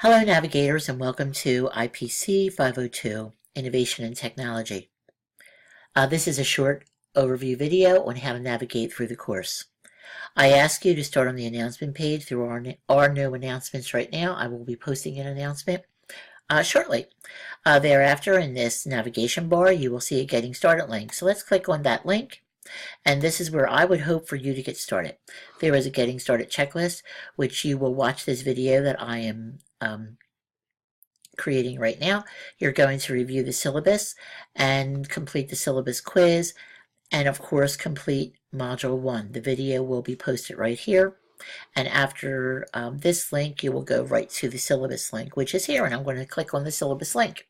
Hello, navigators, and welcome to IPC 502, Innovation and Technology. This is a short overview video on how to navigate through the course. I ask you to start on the announcement page. There are no announcements right now. I will be posting an announcement shortly. Thereafter, in this navigation bar, you will see a Getting Started link. So let's click on that link. And this is where I would hope for you to get started. There is a Getting Started checklist, which you will watch this video that I am creating right now. You're going to review the syllabus and complete the syllabus quiz, and of course complete Module 1. The video will be posted right here. And after this link, you will go right to the syllabus link, which is here, and I'm going to click on the syllabus link.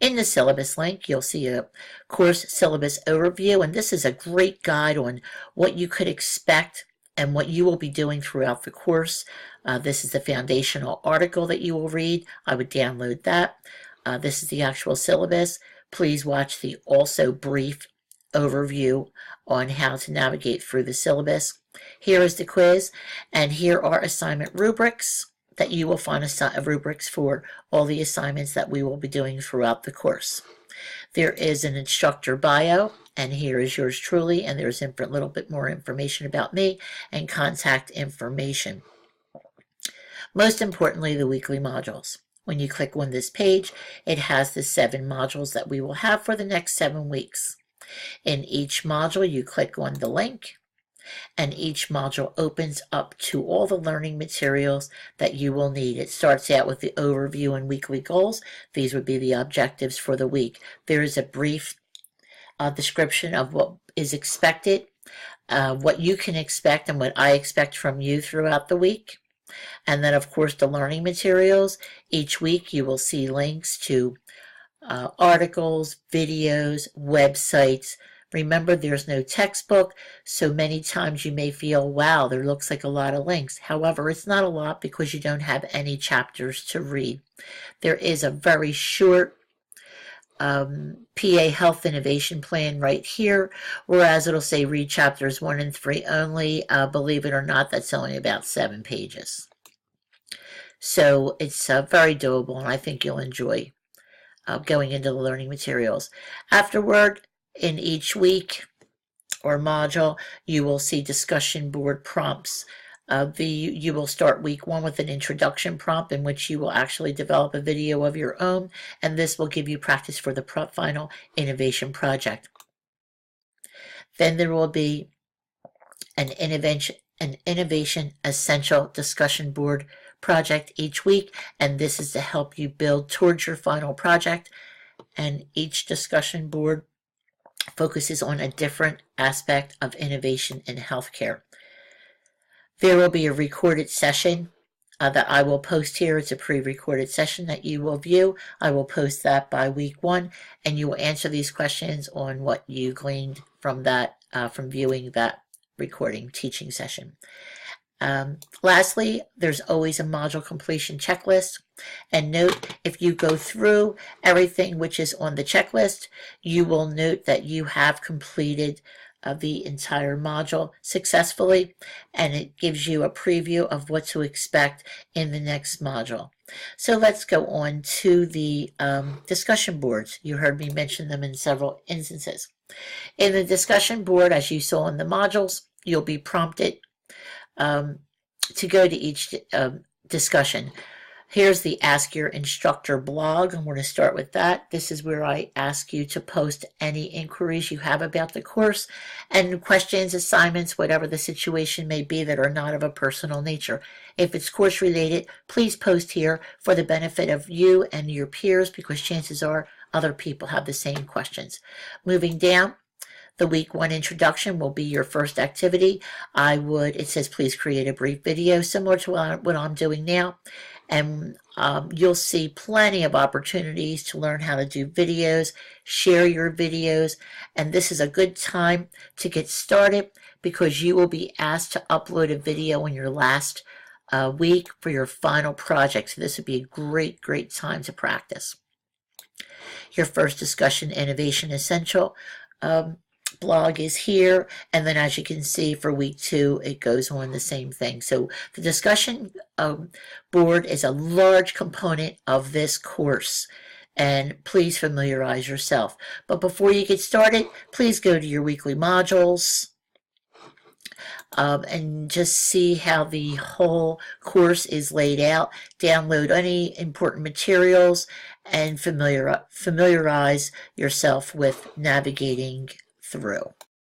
In the syllabus link, you'll see a course syllabus overview, and this is a great guide on what you could expect and what you will be doing throughout the course. This is the foundational article that you will read. I would download that. This is the actual syllabus. Please watch the also brief overview on how to navigate through the syllabus. Here is the quiz, and here are assignment rubrics that you will find rubrics for all the assignments that we will be doing throughout the course. There is an instructor bio, and here is yours truly, and there's a little bit more information about me and contact information. Most importantly, the weekly modules. When you click on this page, it has the 7 modules that we will have for the next 7 weeks. In each module, you click on the link, and each module opens up to all the learning materials that you will need. It starts out with the overview and weekly goals. These would be the objectives for the week. There is a brief description of what is expected, what you can expect and what I expect from you throughout the week. And then, of course, the learning materials. Each week you will see links to articles, videos, websites. Remember, there's no textbook, so many times you may feel, wow, there looks like a lot of links. However, it's not a lot because you don't have any chapters to read. There is a very short PA Health Innovation Plan right here, whereas it'll say read chapters 1 and 3 only. Believe it or not, that's only about 7 pages. So it's very doable, and I think you'll enjoy going into the learning materials. Afterward, in each week or module, you will see discussion board prompts. You will start week 1 with an introduction prompt in which you will actually develop a video of your own, and this will give you practice for the final innovation project. Then there will be an innovation essential discussion board project each week, and this is to help you build towards your final project. And each discussion board focuses on a different aspect of innovation in healthcare. There will be a recorded session that I will post here. It's a pre-recorded session that you will view. I will post that by week 1, and you will answer these questions on what you gleaned from that, from viewing that recording teaching session. Lastly, there's always a module completion checklist. And note, if you go through everything which is on the checklist, you will note that you have completed the entire module successfully, and it gives you a preview of what to expect in the next module. So let's go on to the discussion boards. You heard me mention them in several instances. In the discussion board, as you saw in the modules, you'll be prompted to go to each discussion. Here's the Ask Your Instructor blog. I'm going to start with that. This is where I ask you to post any inquiries you have about the course and questions, assignments, whatever the situation may be that are not of a personal nature. If it's course related, please post here for the benefit of you and your peers, because chances are other people have the same questions. Moving down, the week 1 introduction will be your first activity. It says please create a brief video similar to what I'm doing now. And you'll see plenty of opportunities to learn how to do videos, share your videos, and this is a good time to get started because you will be asked to upload a video in your last week for your final project. So this would be a great, great time to practice. Your first discussion, Innovation Essential blog is here, and then as you can see for week 2 it goes on the same thing. So the discussion board is a large component of this course, and please familiarize yourself. But before you get started, please go to your weekly modules and just see how the whole course is laid out. Download any important materials and familiarize yourself with navigating through.